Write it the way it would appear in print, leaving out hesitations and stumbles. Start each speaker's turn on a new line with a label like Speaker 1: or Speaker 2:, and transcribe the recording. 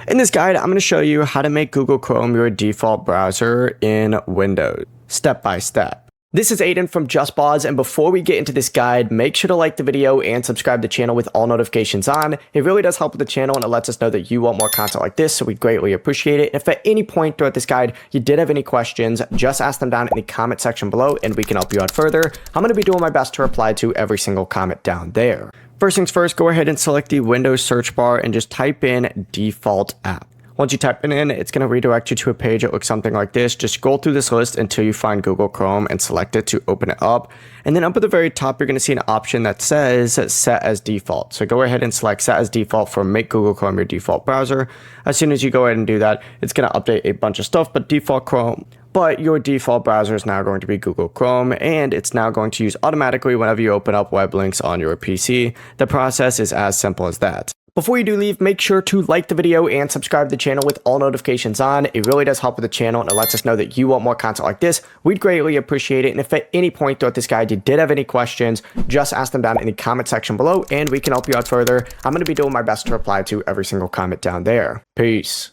Speaker 1: In this guide, I'm going to show you how to make Google Chrome your default browser in Windows, step by step. This is Aiden from JustBoz, and before we get into this guide, make sure to like the video and subscribe to the channel with all notifications on. It really does help with the channel and it lets us know that you want more content like this, so we greatly appreciate it. If at any point throughout this guide you did have any questions, just ask them down in the comment section below and we can help you out further. I'm going to be doing my best to reply to every single comment down there. First things first, go ahead and select the Windows search bar and just type in default app. Once you type it in, it's going to redirect you to a page that looks something like this. Just scroll through this list until you find Google Chrome and select it to open it up. And then up at the very top, you're going to see an option that says set as default. So go ahead and select set as default for make Google Chrome your default browser. As soon as you go ahead and do that, it's going to update a bunch of stuff, but your default browser is now going to be Google Chrome, and it's now going to use automatically whenever you open up web links on your PC. The process is as simple as that. Before you do leave, make sure to like the video and subscribe to the channel with all notifications on. It really does help with the channel and it lets us know that you want more content like this. We'd greatly appreciate it. And if at any point throughout this guide you did have any questions, just ask them down in the comment section below and we can help you out further. I'm going to be doing my best to reply to every single comment down there. Peace.